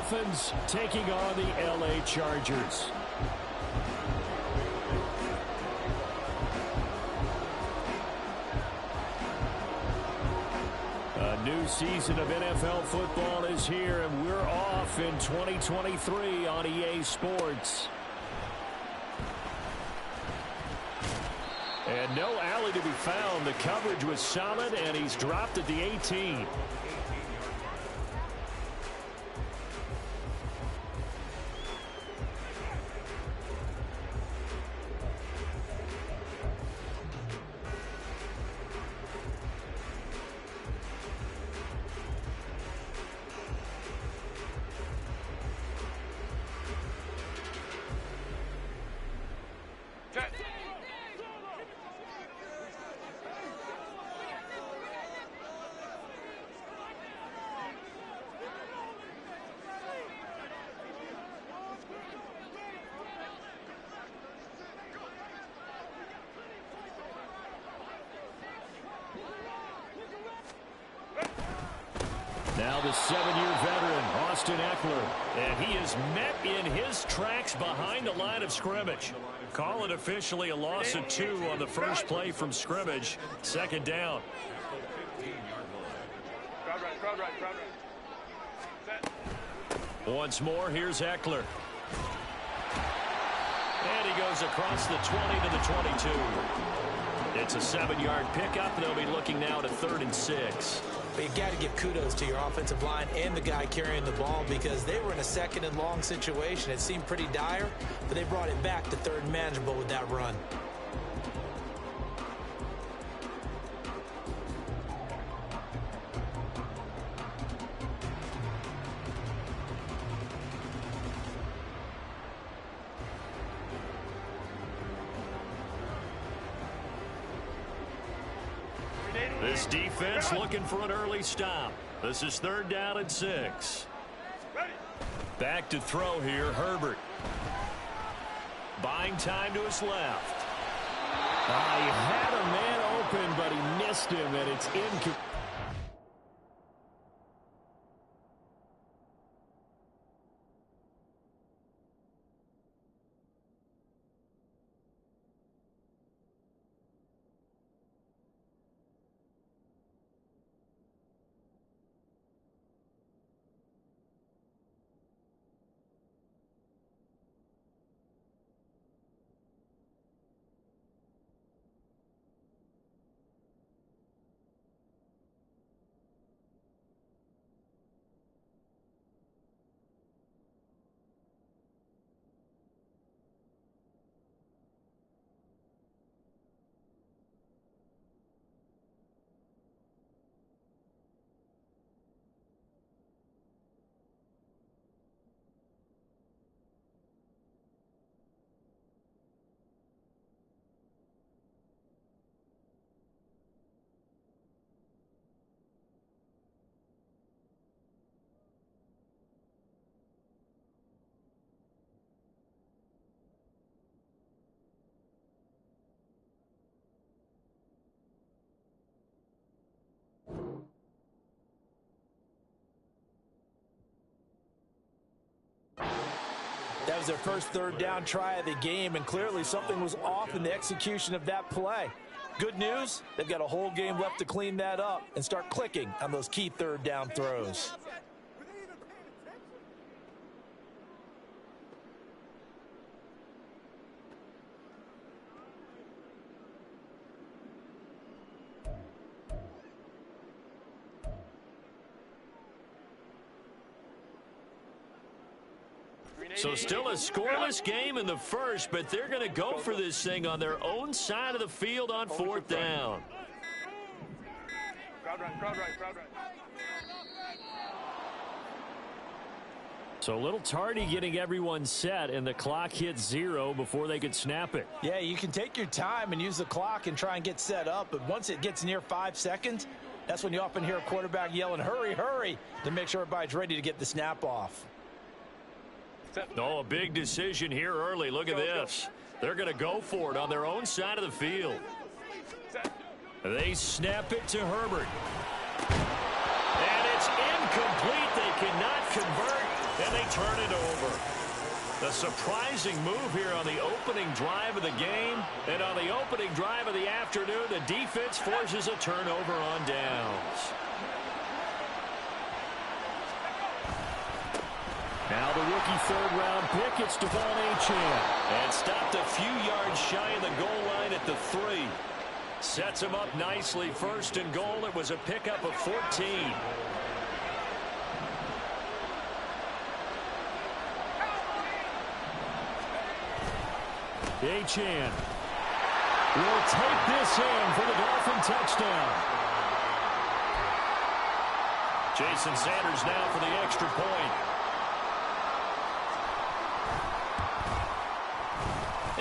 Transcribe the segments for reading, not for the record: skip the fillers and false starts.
Dolphins taking on the LA Chargers. A new season of NFL football is here, and we're off in 2023 on EA Sports. And no alley to be found. The coverage was solid, and he's dropped at the 18. Now the 7-year veteran, Austin Eckler, and he is met in his tracks behind the line of scrimmage. Call it officially a loss of 2 on the first play from scrimmage. Second down. Once more, here's Eckler. And he goes across the 20 to the 22. It's a 7-yard pickup. They'll be looking now to 3rd and 6. But you've got to give kudos to your offensive line and the guy carrying the ball, because they were in a 2nd and long situation. It seemed pretty dire, but they brought it back to 3rd and manageable with that run. This defense looking for an early stop. This is 3rd down and 6. Back to throw here, Herbert. Buying time to his left. He had a man open, but he missed him, and it's incomplete. That was their first 3rd down try of the game, and clearly something was off in the execution of that play. Good news, they've got a whole game left to clean that up and start clicking on those key 3rd down throws. So still a scoreless game in the first, but they're going to go for this thing on their own side of the field on 4th down. So a little tardy getting everyone set, and the clock hits 0 before they could snap it. Yeah, you can take your time and use the clock and try and get set up, but once it gets near 5 seconds, that's when you often hear a quarterback yelling, "Hurry, hurry," to make sure everybody's ready to get the snap off. Oh, a big decision here early. Look at this. They're going to go for it on their own side of the field. They snap it to Herbert. And it's incomplete. They cannot convert. And they turn it over. A surprising move here on the opening drive of the game. And on the opening drive of the afternoon, the defense forces a turnover on downs. Now the rookie third-round pick, it's Devon Achane. And stopped a few yards shy of the goal line at the 3. Sets him up nicely. First and goal. It was a pickup of 14. Achane will take this in for the Dolphin touchdown. Jason Sanders now for the extra point.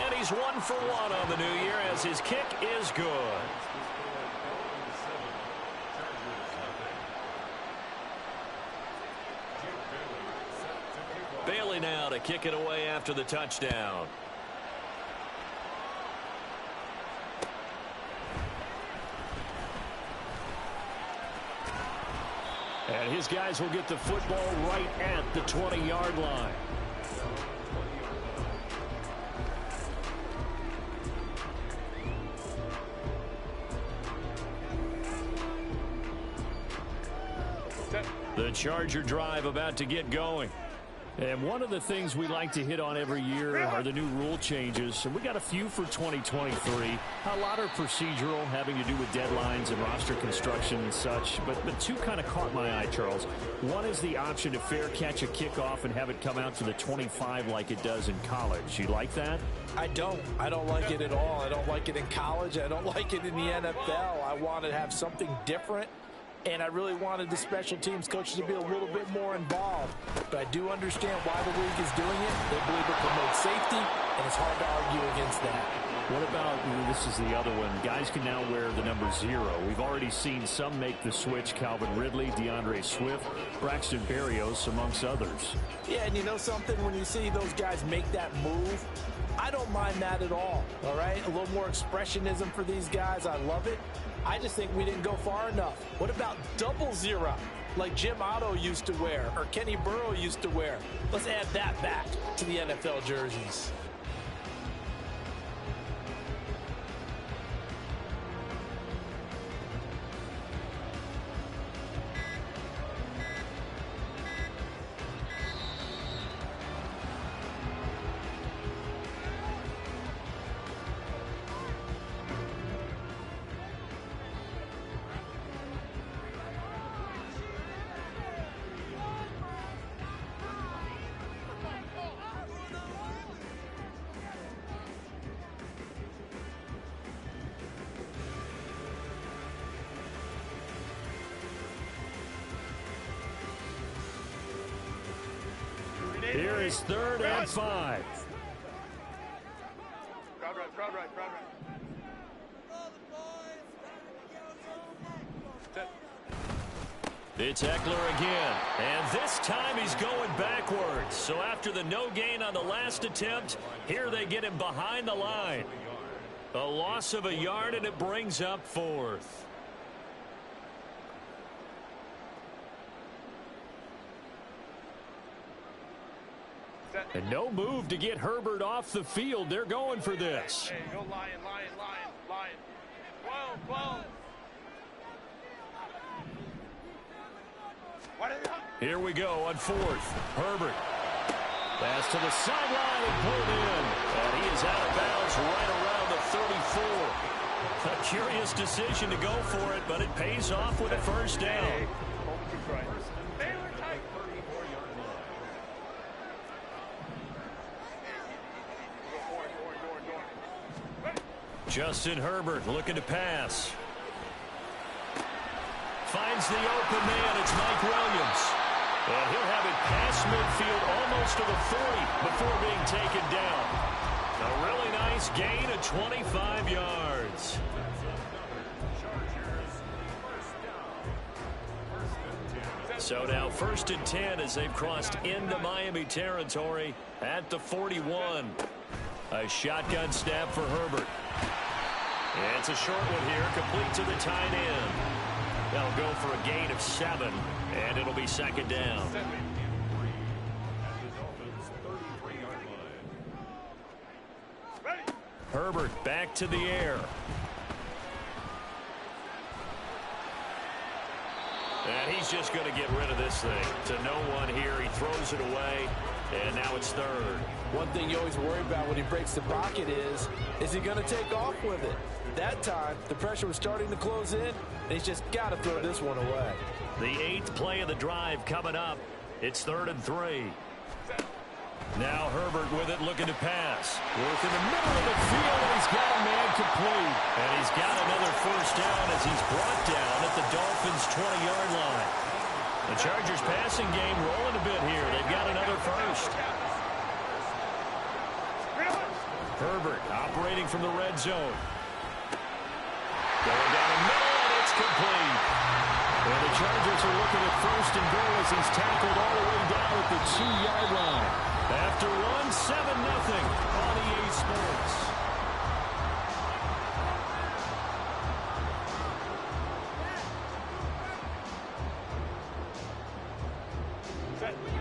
And he's 1 for 1 on the new year as his kick is good. Bailey now to kick it away after the touchdown. And his guys will get the football right at the 20-yard line. The Charger drive about to get going. And one of the things we like to hit on every year are the new rule changes. And we got a few for 2023. A lot are procedural, having to do with deadlines and roster construction and such. But two kind of caught my eye, Charles. One is the option to fair catch a kickoff and have it come out to the 25 like it does in college. You like that? I don't. I don't like it at all. I don't like it in college. I don't like it in the NFL. I want to have something different. And I really wanted the special teams coaches to be a little bit more involved. But I do understand why the league is doing it. They believe it promotes safety, and it's hard to argue against that. What about, this is the other one, guys can now wear the number 0. We've already seen some make the switch. Calvin Ridley, DeAndre Swift, Braxton Berrios, amongst others. Yeah, and you know something? When you see those guys make that move, I don't mind that at all right? A little more expressionism for these guys. I love it. I just think we didn't go far enough. What about double 0 like Jim Otto used to wear or Kenny Burrow used to wear? Let's add that back to the NFL jerseys. Here is 3rd and 5. Crowd right. It's Eckler again. And this time he's going backwards. So after the no gain on the last attempt, here they get him behind the line. A loss of a yard, and it brings up 4th. And no move to get Herbert off the field. They're going for this. Hey, go Lion. 12. Here we go on 4th. Herbert. Pass to the sideline and pulled in. And he is out of bounds right around the 34. A curious decision to go for it, but it pays off with a first down. Justin Herbert looking to pass. Finds the open man. It's Mike Williams. And he'll have it past midfield almost to the 40 before being taken down. A really nice gain of 25 yards. So now 1st and 10 as they've crossed into Miami territory at the 41. A shotgun snap for Herbert. It's a short one here, complete to the tight end. They'll go for a gain of 7, and it'll be 2nd down. Herbert back to the air. And he's just going to get rid of this thing. To no one here. He throws it away. And now it's third. One thing you always worry about when he breaks the pocket is he going to take off with it? That time, the pressure was starting to close in, and he's just got to throw this one away. The 8th play of the drive coming up. It's 3rd and 3. Now Herbert with it, looking to pass. Work in the middle of the field, and he's got a man complete. And he's got another first down as he's brought down at the Dolphins' 20-yard line. The Chargers' passing game rolling a bit here. They've got another first. Herbert operating from the red zone. Going down the middle, and it's complete. And the Chargers are looking at 1st and goal as he's tackled all the way down at the 2-yard line. After one, 7-0 on EA Sports.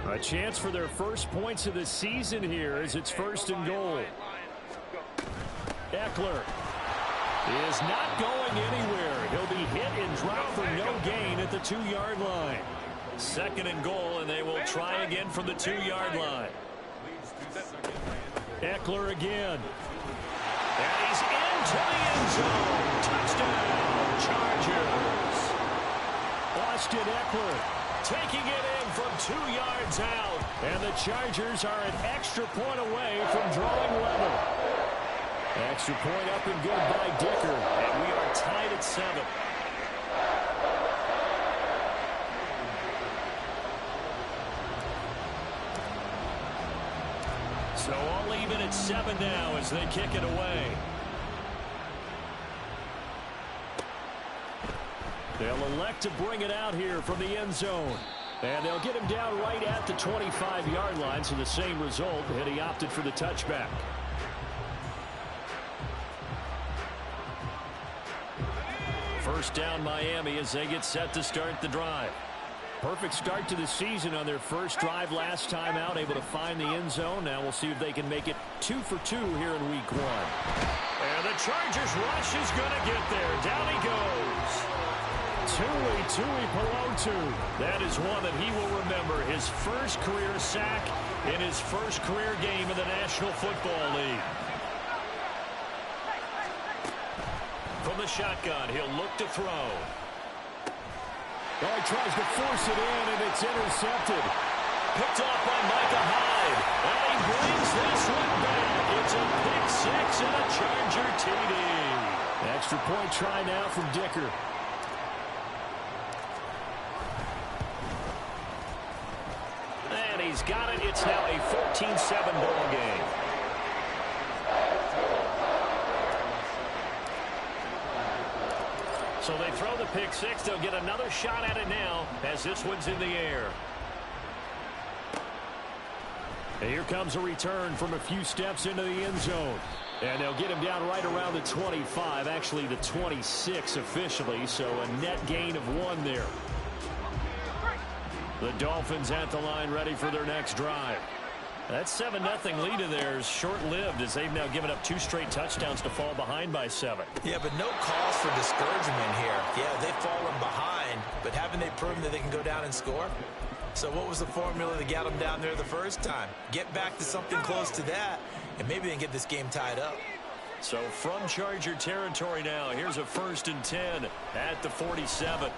A chance for their first points of the season here as it's 1st and goal. Eckler is not going anywhere. He'll be hit and dropped for no gain at the 2-yard line. 2nd and goal, and they will try again from the 2-yard line. Eckler again. And he's into the end zone. Touchdown, Chargers. Austin Eckler taking it in from 2 yards out. And the Chargers are an extra point away from drawing level. Extra point up and good by Dicker. And we are tied at 7. So all even at 7 now as they kick it away. They'll elect to bring it out here from the end zone. And they'll get him down right at the 25-yard line, so the same result, and he opted for the touchback. First down Miami as they get set to start the drive. Perfect start to the season on their first drive last time out, able to find the end zone. Now we'll see if they can make it 2 for 2 here in week 1. And the Chargers rush is going to get there. Down he goes. Tui Pelotu. That is one that he will remember. His first career sack in his first career game in the National Football League. From the shotgun, he'll look to throw. Oh, he tries to force it in, and it's intercepted. Picked off by Micah Hyde. And he brings this one back. It's a pick 6 and a Charger TD. Extra point try now from Dicker. And he's got it. It's now a 14-7 ball game. So they throw the pick 6. They'll get another shot at it now as this one's in the air. And here comes a return from a few steps into the end zone. And they'll get him down right around the 25, actually the 26 officially, so a net gain of 1 there. The Dolphins at the line ready for their next drive. That 7-0 lead of theirs short-lived as they've now given up 2 straight touchdowns to fall behind by 7. Yeah, but no cause for discouragement here. Yeah, they've fallen behind, but haven't they proven that they can go down and score? So what was the formula that got them down there the first time? Get back to something close to that, and maybe they can get this game tied up. So from Charger territory now, here's a 1st and 10 at the 47.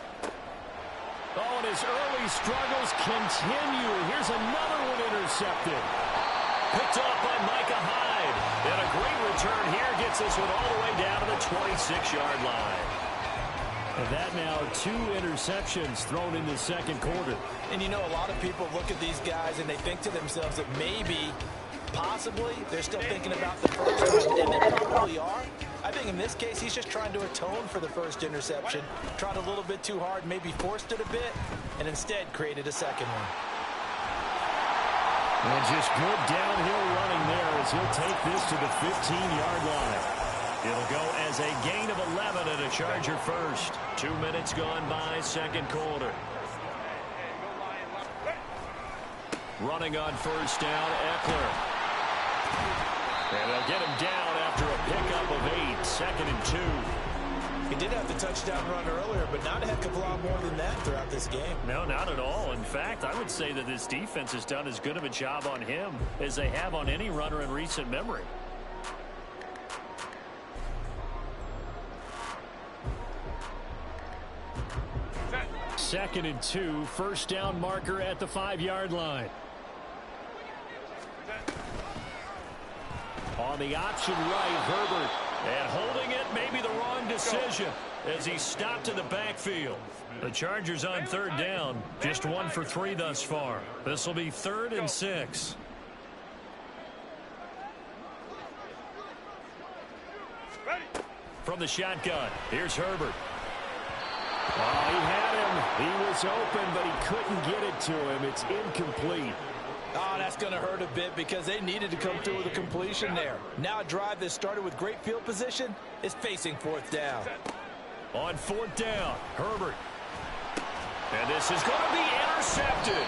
Oh, and his early struggles continue. Here's another one intercepted. Picked off by Micah Hyde. And a great return here gets this one all the way down to the 26-yard line. And that now 2 interceptions thrown in the second quarter. And you know, a lot of people look at these guys and they think to themselves that maybe, possibly, they're still thinking about the first one, and they probably are. I think in this case, he's just trying to atone for the first interception. Tried a little bit too hard, maybe forced it a bit, and instead created a second one. And just good downhill running there as he'll take this to the 15-yard line. It'll go as a gain of 11 and a Charger first. 2 minutes gone by, second quarter. Running on first down, Eckler. And they'll get him down after a pickup of 8, 2nd and 2. He did have the touchdown run earlier, but not a heck of a lot more than that throughout this game. No, not at all. In fact, I would say that this defense has done as good of a job on him as they have on any runner in recent memory. Second and 2, first down marker at the 5-yard line. On the option right, Herbert. And holding it, maybe the wrong decision as he stopped in the backfield. The Chargers on 3rd down, just 1 for 3 thus far. This will be 3rd and 6. From the shotgun, here's Herbert. Oh, he had him. He was open, but he couldn't get it to him. It's incomplete. Oh, that's going to hurt a bit because they needed to come through with a completion there. Now a drive that started with great field position is facing 4th down. On 4th down, Herbert. And this is going to be intercepted.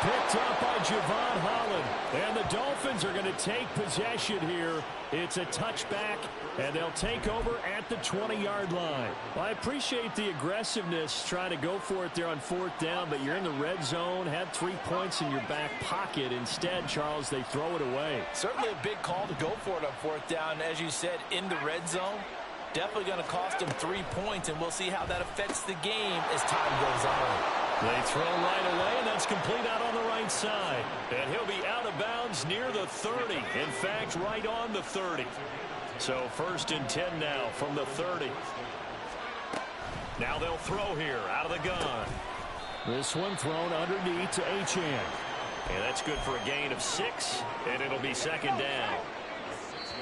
Picked up by Javon Holland. And the Dolphins are going to take possession here. It's a touchback, and they'll take over at the 20-yard line. Well, I appreciate the aggressiveness trying to go for it there on 4th down, but you're in the red zone, had 3 points in your back pocket. Instead, Charles, they throw it away. Certainly a big call to go for it on 4th down. As you said, in the red zone, definitely going to cost them 3 points, and we'll see how that affects the game as time goes on. They throw right away, and that's complete out on the right side. And he'll be out of bounds near the 30. In fact, right on the 30. So 1st and 10 now from the 30. Now they'll throw here out of the gun. This one thrown underneath to Achane. And that's good for a gain of 6, and it'll be 2nd down.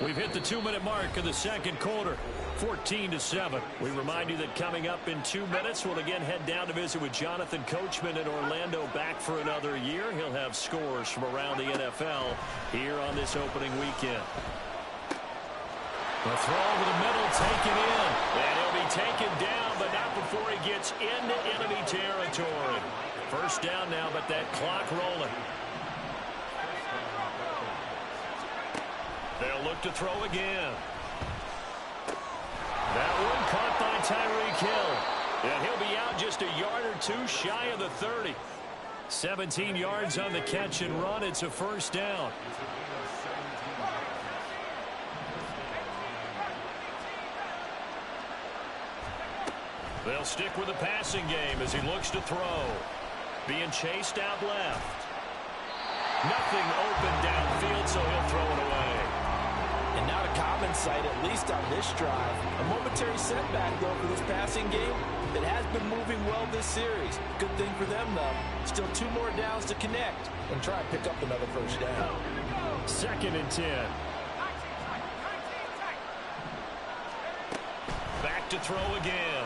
We've hit the 2-minute mark of the 2nd quarter. 14-7. We remind you that coming up in 2 minutes, we'll again head down to visit with Jonathan Coachman in Orlando, back for another year. He'll have scores from around the NFL here on this opening weekend. The throw over the middle, taken in. And he'll be taken down, but not before he gets into enemy territory. 1st down now, but that clock rolling. They'll look to throw again. That one caught by Tyreek Hill. And he'll be out just a yard or 2 shy of the 30. 17 yards on the catch and run. It's a 1st down. They'll stick with the passing game as he looks to throw. Being chased out left. Nothing open downfield, so he'll throw it away. And not a common sight, at least on this drive. A momentary setback, though, for this passing game that has been moving well this series. Good thing for them, though. Still 2 more downs to connect and try and pick up another 1st down. 2nd and 10. Back to throw again.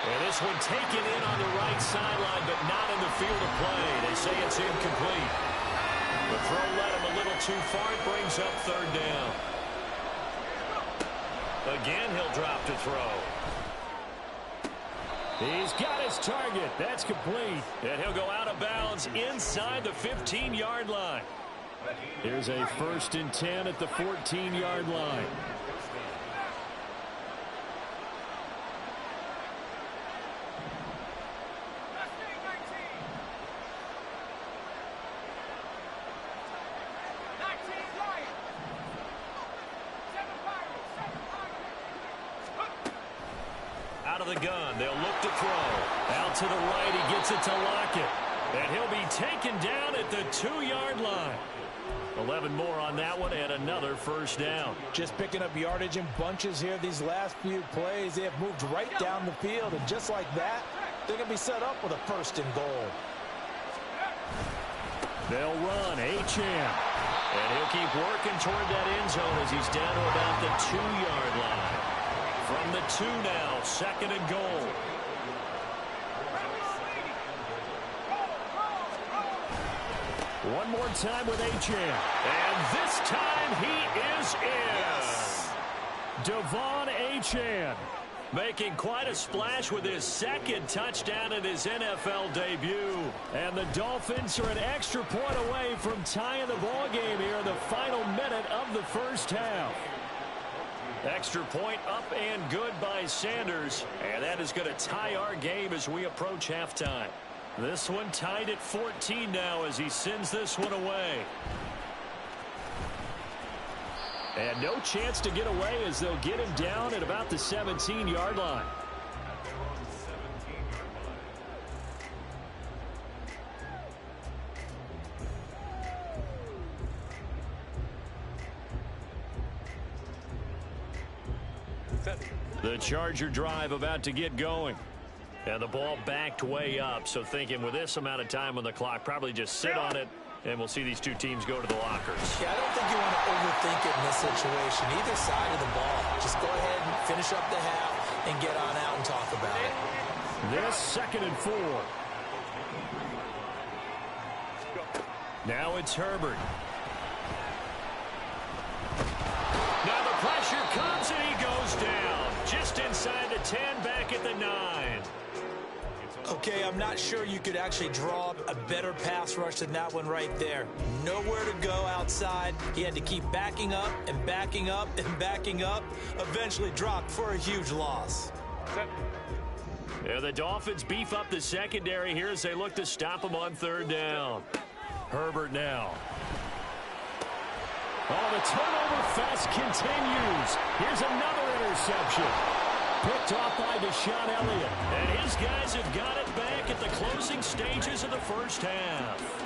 And this one taken in on the right sideline, but not in the field of play. They say it's incomplete. The throw led him a little too far. It brings up 3rd down. Again, he'll drop to throw. He's got his target. That's complete. And he'll go out of bounds inside the 15-yard line. Here's a 1st and 10 at the 14-yard line. Out of the gun, they'll look to throw. Out to the right, he gets it to Lockett. And he'll be taken down at the 2-yard line. 11 more on that one, and another 1st down. Just picking up yardage in bunches here these last few plays. They have moved right down the field, and just like that, they're going to be set up with a 1st and goal. They'll run. Achane. And he'll keep working toward that end zone as he's down to about the 2-yard line. From the 2 now, 2nd and goal. One more time with Achane. And this time he is in. Devon Achane Making quite a splash with his second touchdown in his NFL debut. And the Dolphins are an extra point away from tying the ball game here in the final minute of the first half. Extra point up and good by Sanders. And that is going to tie our game as we approach halftime. This one tied at 14 now as he sends this one away. And no chance to get away as they'll get him down at about the 17-yard line. The Charger drive about to get going. And the ball backed way up. So thinking with this amount of time on the clock, probably just sit on it. And we'll see these two teams go to the lockers. Yeah, I don't think you want to overthink it in this situation. Either side of the ball. Just go ahead and finish up the half and get on out and talk about it. This 2nd and 4. Now it's Herbert. Now the pressure comes and he goes down. Just inside the 10, back at the 9. Okay, I'm not sure you could actually draw a better pass rush than that one right there. Nowhere to go outside. He had to keep backing up and backing up and backing up. Eventually dropped for a huge loss. Yeah, the Dolphins beef up the secondary here as they look to stop him on 3rd down. Herbert now. Oh, the turnover fest continues. Here's another interception. Picked off by Deshaun Elliott. And his guys have got it back at the closing stages of the first half.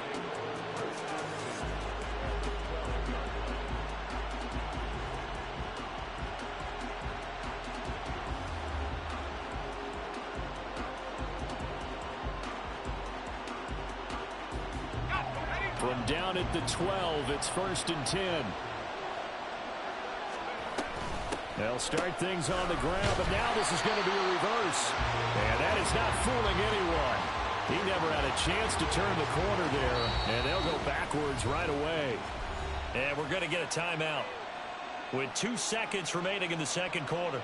From down at the 12, it's 1st and 10. They'll start things on the ground, but now this is going to be a reverse. And that is not fooling anyone. He never had a chance to turn the corner there, and they'll go backwards right away. And we're going to get a timeout with 2 seconds remaining in the 2nd quarter.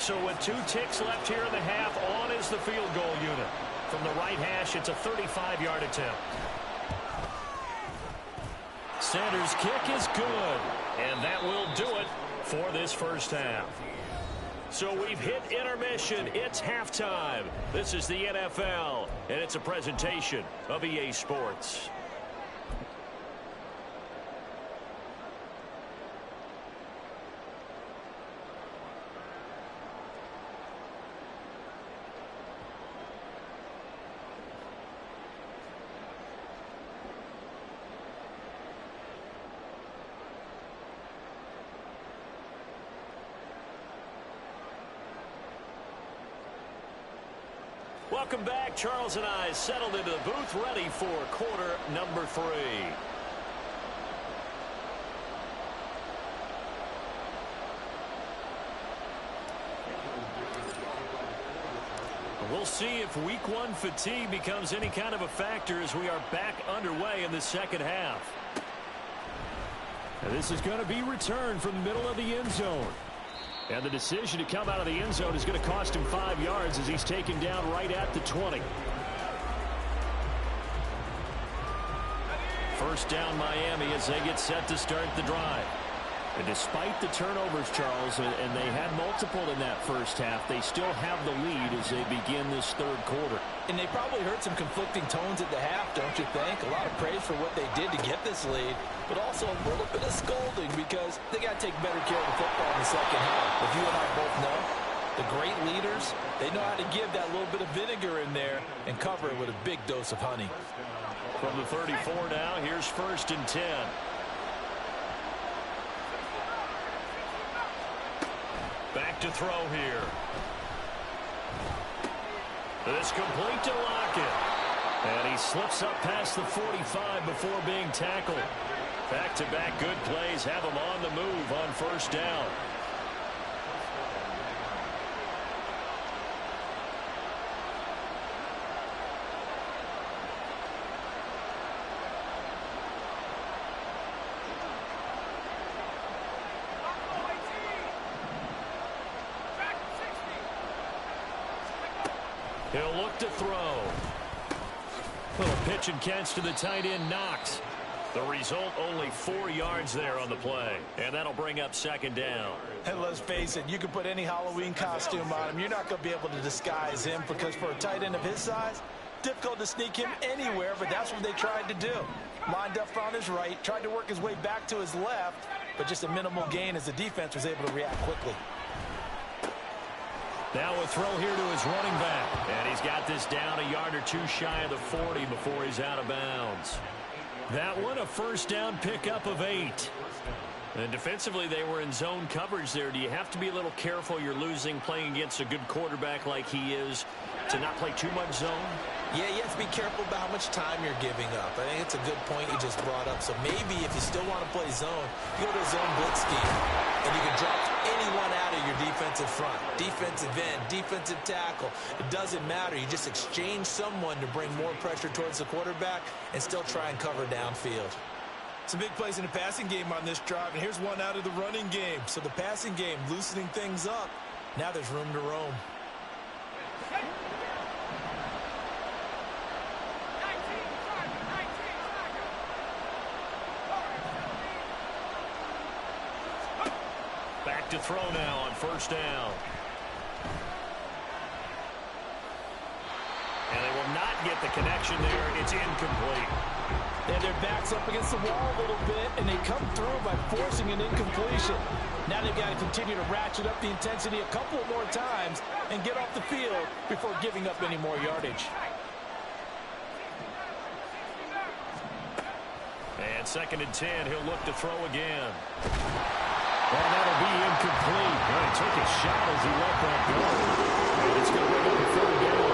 So with 2 ticks left here in the half, on is the field goal unit. From the right hash, it's a 35-yard attempt. Sanders' kick is good, and that will do it for this first half. So we've hit intermission. It's halftime. This is the NFL, and it's a presentation of EA Sports. Welcome back. Charles and I settled into the booth, ready for quarter number 3. We'll see if week 1 fatigue becomes any kind of a factor as we are back underway in the second half. And this is going to be returned from the middle of the end zone. And the decision to come out of the end zone is going to cost him 5 yards as he's taken down right at the 20. First down Miami as they get set to start the drive. And despite the turnovers, Charles, and they had multiple in that first half, they still have the lead as they begin this 3rd quarter. And they probably heard some conflicting tones at the half, don't you think? A lot of praise for what they did to get this lead, but also a little bit of scolding because they got to take better care of the football in the second half. If you and I both know, the great leaders, they know how to give that little bit of vinegar in there and cover it with a big dose of honey. From the 34 now, here's 1st and 10. Back to throw here. This complete to Lockett. And he slips up past the 45 before being tackled. Back-to-back good plays have him on the move on 1st down. He'll look to throw. Little pitch and catch to the tight end, Knox. The result, only 4 yards there on the play. And that'll bring up second down. And let's face it, you can put any Halloween costume on him. You're not going to be able to disguise him because for a tight end of his size, difficult to sneak him anywhere, but that's what they tried to do. Lined up on his right, tried to work his way back to his left, but just a minimal gain as the defense was able to react quickly. Now a throw here to his running back. And he's got this down a yard or two shy of the 40 before he's out of bounds. That one, a first down pickup of 8. And defensively, they were in zone coverage there. Do you have to be a little careful? You're losing playing against a good quarterback like he is to not play too much zone? Yeah, you have to be careful about how much time you're giving up. I think it's a good point you just brought up. So maybe if you still want to play zone, you go to a zone blitz scheme, and you can drop anyone out of your defensive front. Defensive end, defensive tackle. It doesn't matter. You just exchange someone to bring more pressure towards the quarterback and still try and cover downfield. Some big plays in the passing game on this drive, and here's one out of the running game. So the passing game loosening things up. Now there's room to roam. Back to throw now on first down. And they will not get the connection there. It's incomplete. And their back's up against the wall a little bit, and they come through by forcing an incompletion. Now they've got to continue to ratchet up the intensity a couple more times and get off the field before giving up any more yardage. And second and 10, he'll look to throw again. And that'll be incomplete. Well, he took a shot as he let that go. And it's going to bring up a third down.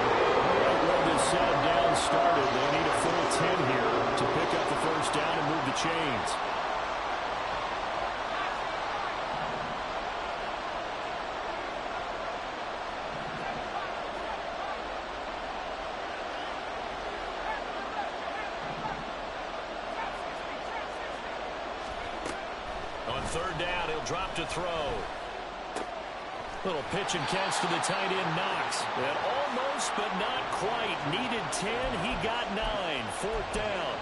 Right where this down started, they need a full 10 here to pick up the first down and move the chains. On third down, he'll drop to throw. Little pitch and catch to the tight end, Knox. And almost, but not quite. Needed 10. He got 9. Fourth down.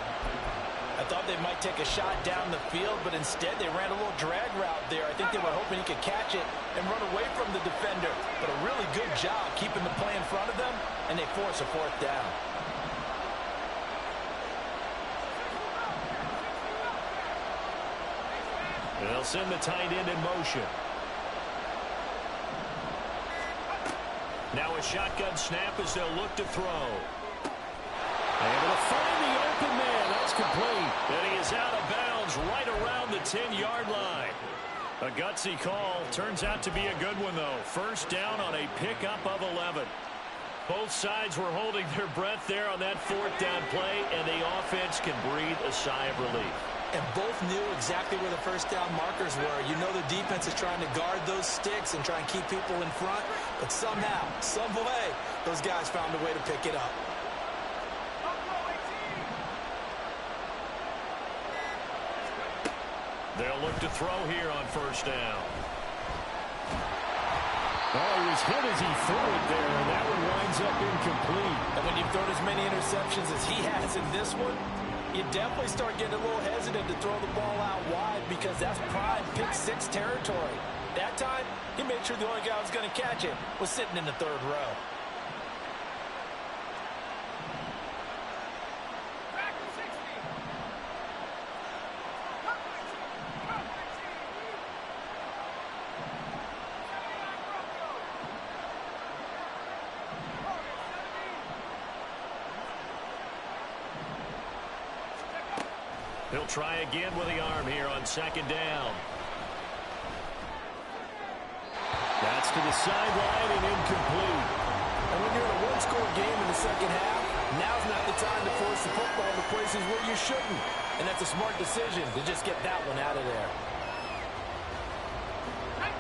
I thought they might take a shot down the field, but instead they ran a little drag route there. I think they were hoping he could catch it and run away from the defender. But a really good job keeping the play in front of them, and they force a fourth down. They'll send the tight end in motion. Now a shotgun snap as they'll look to throw. Able to find the open man. That's complete. And he is out of bounds right around the 10-yard line. A gutsy call. Turns out to be a good one, though. First down on a pickup of 11. Both sides were holding their breath there on that fourth down play, and the offense can breathe a sigh of relief. And both knew exactly where the first down markers were. You know the defense is trying to guard those sticks and try and keep people in front. But somehow, some way, those guys found a way to pick it up. They'll look to throw here on first down. Oh, he was hit as he threw it there, and that one winds up incomplete. And when you've thrown as many interceptions as he has in this one, you definitely start getting a little hesitant to throw the ball out wide because that's prime pick six territory. That time, he made sure the only guy who was going to catch it was sitting in the third row. He'll try again with the arm here on second down. That's to the sideline and incomplete. And when you're in a one-score game in the second half, now's not the time to force the football to places where you shouldn't. And that's a smart decision to just get that one out of there.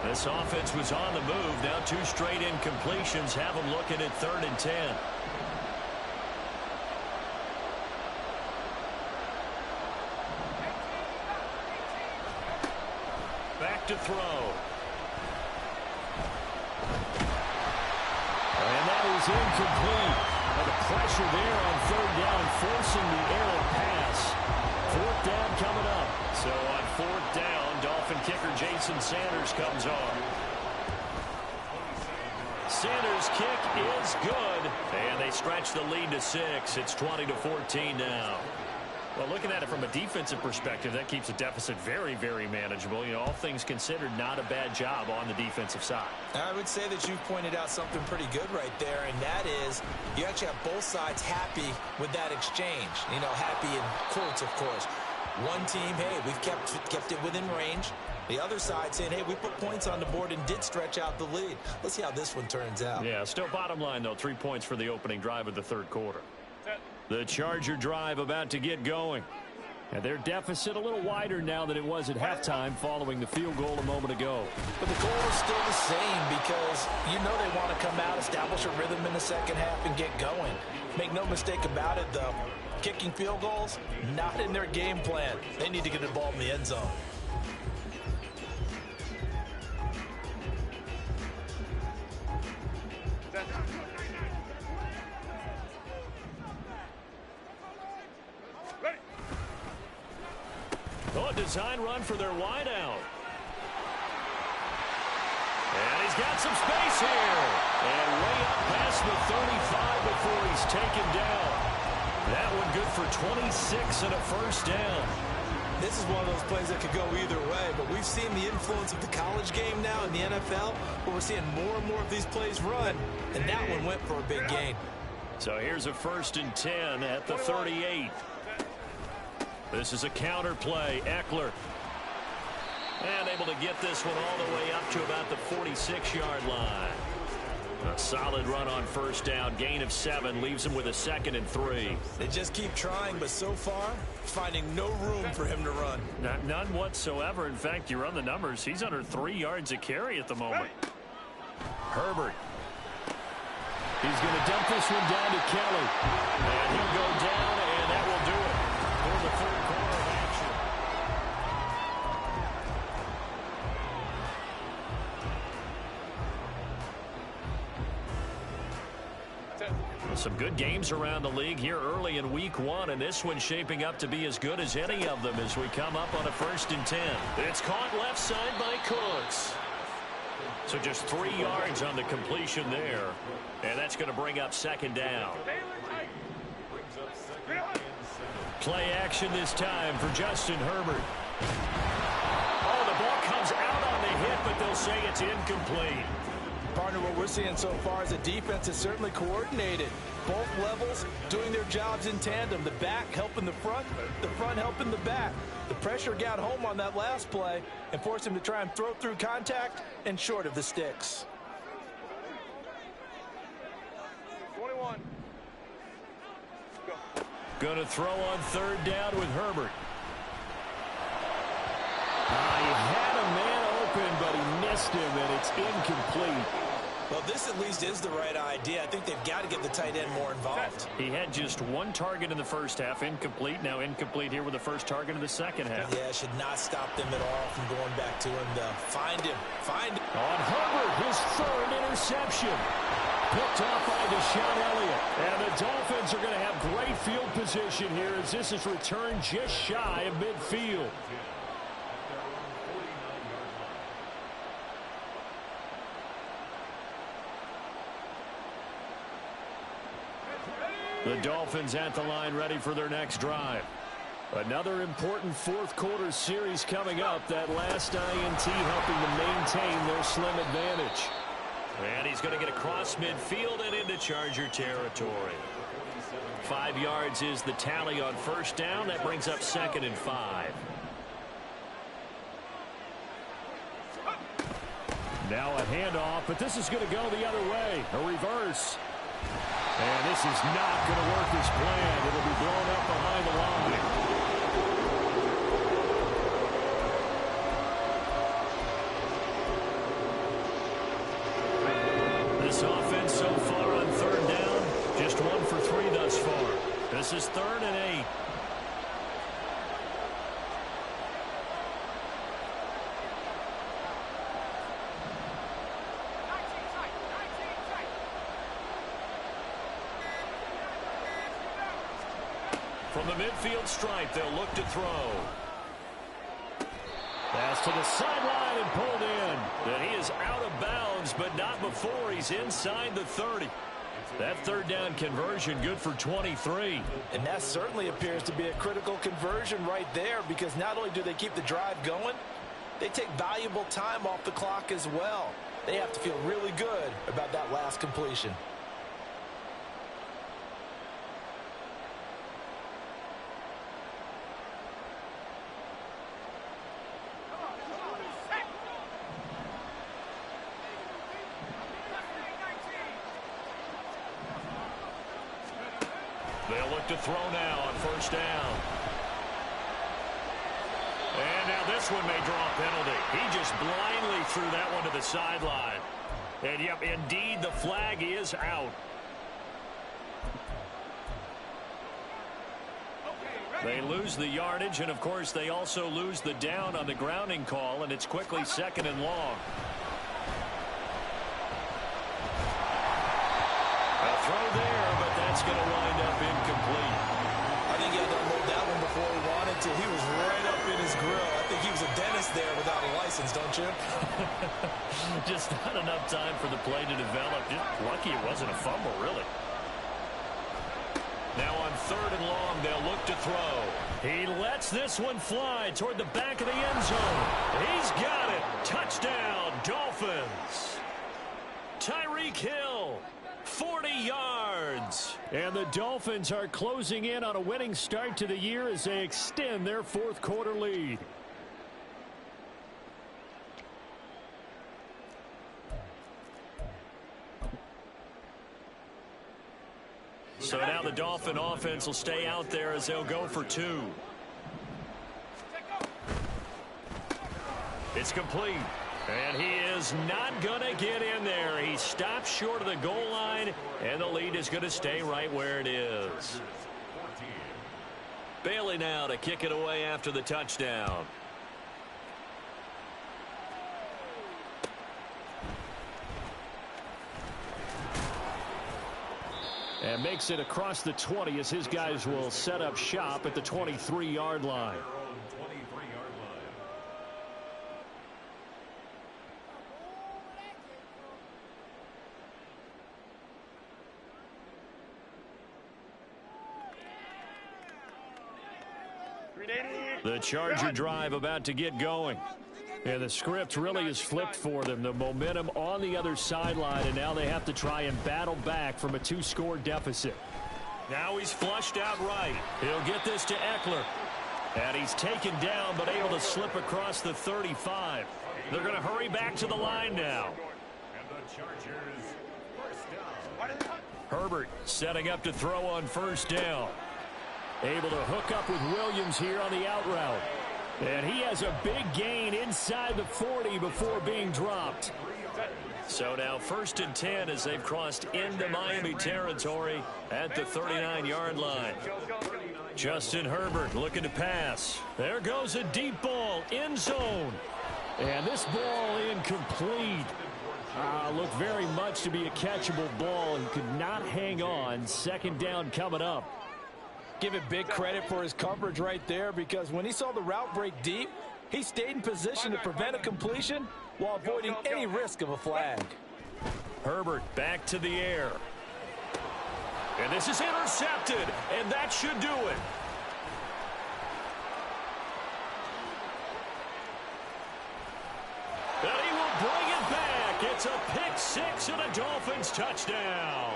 This offense was on the move. Now 2 straight incompletions have them looking at 3rd and 10. Back to throw. And that is incomplete. And the pressure there on third down, forcing the errant pass. Fourth down coming up. So on fourth down, Dolphin kicker Jason Sanders comes on. Sanders' kick is good. And they stretch the lead to 6. It's 20-14 now. Well, looking at it from a defensive perspective, that keeps the deficit very, very manageable. You know, all things considered, not a bad job on the defensive side. I would say that you've pointed out something pretty good right there, and that is you actually have both sides happy with that exchange. You know, happy in quotes, of course. One team, hey, we've kept it within range. The other side saying, hey, we put points on the board and did stretch out the lead. Let's see how this one turns out. Yeah, still bottom line, though, 3 points for the opening drive of the third quarter. The Charger drive about to get going. And their deficit a little wider now than it was at halftime following the field goal a moment ago. But the goal is still the same because you know they want to come out, establish a rhythm in the second half, and get going. Make no mistake about it, though. Kicking field goals, not in their game plan. They need to get the ball in the end zone. Oh, a design run for their wideout. And he's got some space here. And way up past the 35 before he's taken down. That one good for 26 and a first down. This is one of those plays that could go either way, but we've seen the influence of the college game now in the NFL, where we're seeing more and more of these plays run, and that one went for a big gain. So here's a 1st and 10 at the 38. This is a counter play. Eckler. And able to get this one all the way up to about the 46-yard line. A solid run on first down. Gain of 7 leaves him with a 2nd and 3. They just keep trying, but so far, finding no room for him to run. None whatsoever. In fact, you run the numbers. He's under 3 yards a carry at the moment. Herbert. He's going to dump this one down to Kelly. And he'll go down, and that will do it for the third quarter of action. Well, some good games around the league here early in week 1, and this one's shaping up to be as good as any of them as we come up on a 1st and 10. It's caught left side by Cooks. So just 3 yards on the completion there. And that's going to bring up 2nd down. Play action this time for Justin Herbert. Oh, the ball comes out on the hit, but they'll say it's incomplete. Partner, what we're seeing so far is the defense is certainly coordinated. Both levels doing their jobs in tandem. The back helping the front helping the back. The pressure got home on that last play and forced him to try and throw through contact and short of the sticks. 21. Go. Going to throw on 3rd down with Herbert. He had a man open, but he missed him, and it's incomplete. Well, this at least is the right idea. I think they've got to get the tight end more involved. He had just 1 target in the first half, incomplete. Now incomplete here with the first target in the second half. Yeah, should not stop them at all from going back to him. Find him. On Herbert, his 3rd interception. Picked off by Deshaun Elliott. And the Dolphins are going to have great field position here as this is returned just shy of midfield. The Dolphins at the line ready for their next drive. Another important fourth quarter series coming up. That last INT helping to maintain their slim advantage. And he's going to get across midfield and into Charger territory. 5 yards is the tally on first down. That brings up 2nd and 5. Now a handoff, but this is going to go the other way. A reverse. And this is not going to work as planned. It'll be blown up behind the line. This offense so far on 3rd down, just 1 for 3 thus far. This is 3rd and 8. From the midfield stripe, they'll look to throw. Pass to the sideline and pulled in. And he is out of bounds, but not before he's inside the 30. That third down conversion good for 23. And that certainly appears to be a critical conversion right there, because not only do they keep the drive going, they take valuable time off the clock as well. They have to feel really good about that last completion. They'll look to throw now on first down. And now this one may draw a penalty. He just blindly threw that one to the sideline. And, yep, indeed, the flag is out. They lose the yardage, and, of course, they also lose the down on the grounding call, and it's quickly second and long. A throw there, but that's going to wind up incomplete. I think he had to unload that one before he wanted to. He was right up in his grill. I think he was a dentist there without a license, don't you? Just not enough time for the play to develop. Just lucky it wasn't a fumble, really. Now on third and long, they'll look to throw. He lets this one fly toward the back of the end zone. He's got it. Touchdown, Dolphins. Tyreek Hill. 40 yards. And the Dolphins are closing in on a winning start to the year as they extend their fourth quarter lead. So now the Dolphin offense will stay out there as they'll go for two. It's complete. And he is not going to get in there. He stops short of the goal line, and the lead is going to stay right where it is. Bailey now to kick it away after the touchdown. And makes it across the 20 as his guys will set up shop at the 23-yard line. The Charger drive about to get going. And the script really is flipped for them. The momentum on the other sideline, and now they have to try and battle back from a two-score deficit. Now he's flushed out right. He'll get this to Eckler. And he's taken down but able to slip across the 35. They're going to hurry back to the line now. Herbert setting up to throw on first down. Able to hook up with Williams here on the out route. And he has a big gain inside the 40 before being dropped. So now first and 10 as they've crossed into Miami territory at the 39-yard line. Justin Herbert looking to pass. There goes a deep ball, end zone. And this ball incomplete. Looked very much to be a catchable ball and could not hang on. Second down coming up. Give it big credit for his coverage right there, because when he saw the route break deep, he stayed in position to prevent a completion while avoiding any risk of a flag. Herbert back to the air. And this is intercepted, and that should do it. And he will bring it back. It's a pick six and a Dolphins touchdown.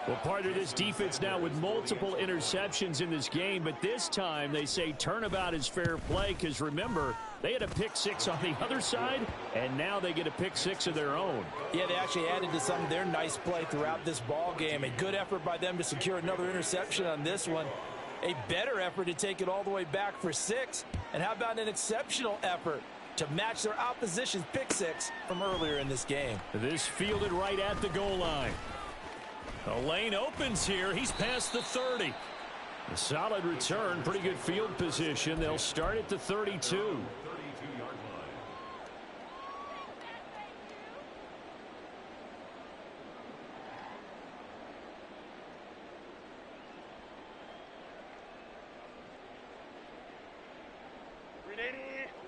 Well, part of this defense now with multiple interceptions in this game, but this time they say turnabout is fair play, because remember, they had a pick six on the other side, and now they get a pick six of their own. Yeah, they actually added to some of their nice play throughout this ball game. A good effort by them to secure another interception on this one. A better effort to take it all the way back for six. And how about an exceptional effort to match their opposition's pick six from earlier in this game? This fielded right at the goal line. The lane opens here. He's past the 30. A solid return, pretty good field position. They'll start at the 32.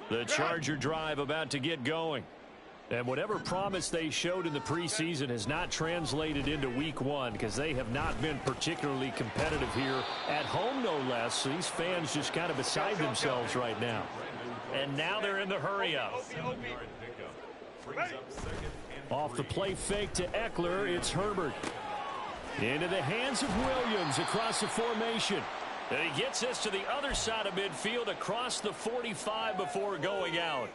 The Charger drive about to get going. And whatever promise they showed in the preseason has not translated into week one because they have not been particularly competitive here at home, no less. So these fans just kind of beside themselves right now. And now they're in the hurry-up. Off the play fake to Eckler, it's Herbert. Into the hands of Williams across the formation. And he gets this to the other side of midfield across the 45 before going out.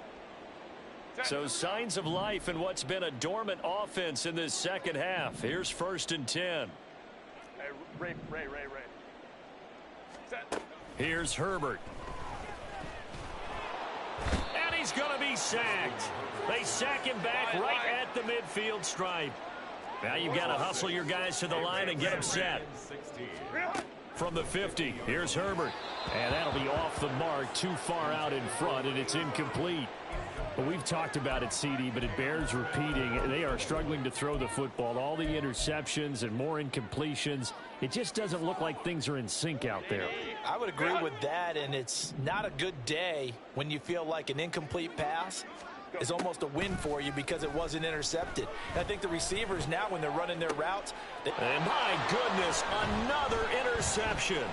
So signs of life in what's been a dormant offense in this second half. Here's 1st and 10. Hey, Ray. Set. Here's Herbert. And he's going to be sacked. They sack him back right at the midfield stripe. Now you've got to hustle your guys to the line and get them set. From the 50, here's Herbert. And that'll be off the mark, too far out in front, and it's incomplete. Well, we've talked about it, CD, but it bears repeating. They are struggling to throw the football. All the interceptions and more incompletions. It just doesn't look like things are in sync out there. I would agree with that, and it's not a good day when you feel like an incomplete pass is almost a win for you because it wasn't intercepted. And I think the receivers now, when they're running their routes. And my goodness, another interception.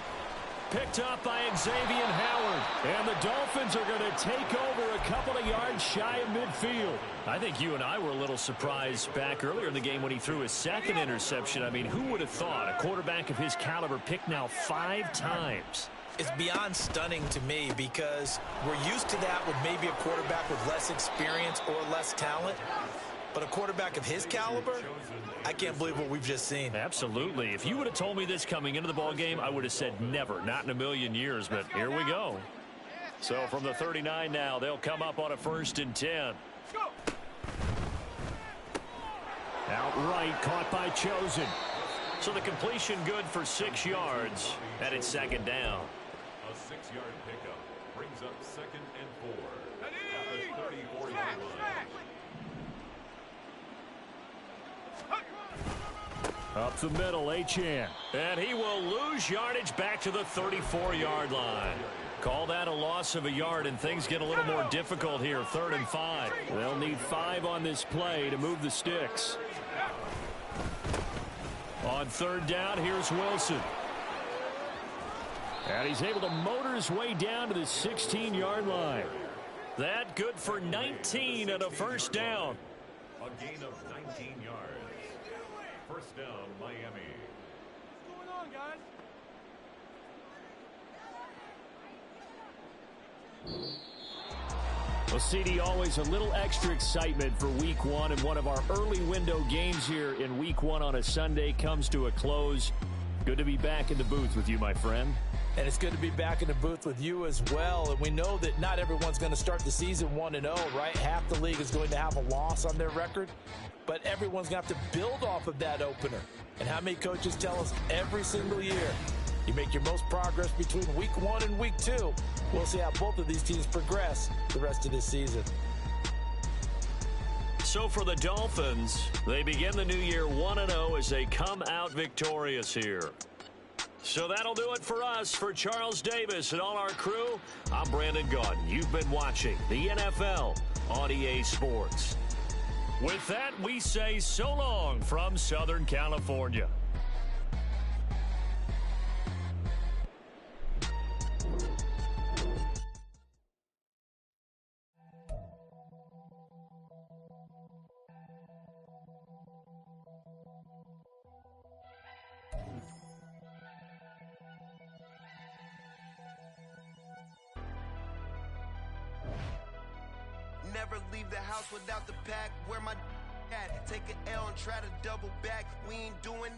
Picked up by Xavier Howard. And the Dolphins are going to take over a couple of yards shy of midfield. I think you and I were a little surprised back earlier in the game when he threw his second interception. I mean, who would have thought a quarterback of his caliber picked now 5 times? It's beyond stunning to me because we're used to that with maybe a quarterback with less experience or less talent. But a quarterback of his caliber, I can't believe what we've just seen. Absolutely. If you would have told me this coming into the ball game, I would have said never, not in a million years. But here we go. So from the 39 now, they'll come up on a 1st and 10. Outright caught by Chosen. So the completion good for 6 yards, and it's 2nd down. A 6-yard pickup brings up 2nd and 4 at the 34-yard line. Up the middle, Achane. And he will lose yardage back to the 34-yard line. Call that a loss of a yard, and things get a little more difficult here. 3rd and 5. They'll need 5 on this play to move the sticks. On 3rd down, here's Wilson. And he's able to motor his way down to the 16-yard line. That good for 19 and a 1st down. A gain of 19 yards. 1st down, Miami. What's going on, guys? Well, CD, always a little extra excitement for week one, and one of our early window games here in week one on a Sunday comes to a close. Good to be back in the booth with you, my friend. And it's good to be back in the booth with you as well. And we know that not everyone's going to start the season 1-0, right? Half the league is going to have a loss on their record. But everyone's going to have to build off of that opener. And how many coaches tell us every single year, you make your most progress between week 1 and week 2. We'll see how both of these teams progress the rest of this season. So for the Dolphins, they begin the new year 1-0 as they come out victorious here. So that'll do it for us. For Charles Davis and all our crew, I'm Brandon Gaudin. You've been watching the NFL on EA Sports. With that, we say so long from Southern California. Never leave the house without the pack. Where my at? Take an L and try to double back. We ain't doing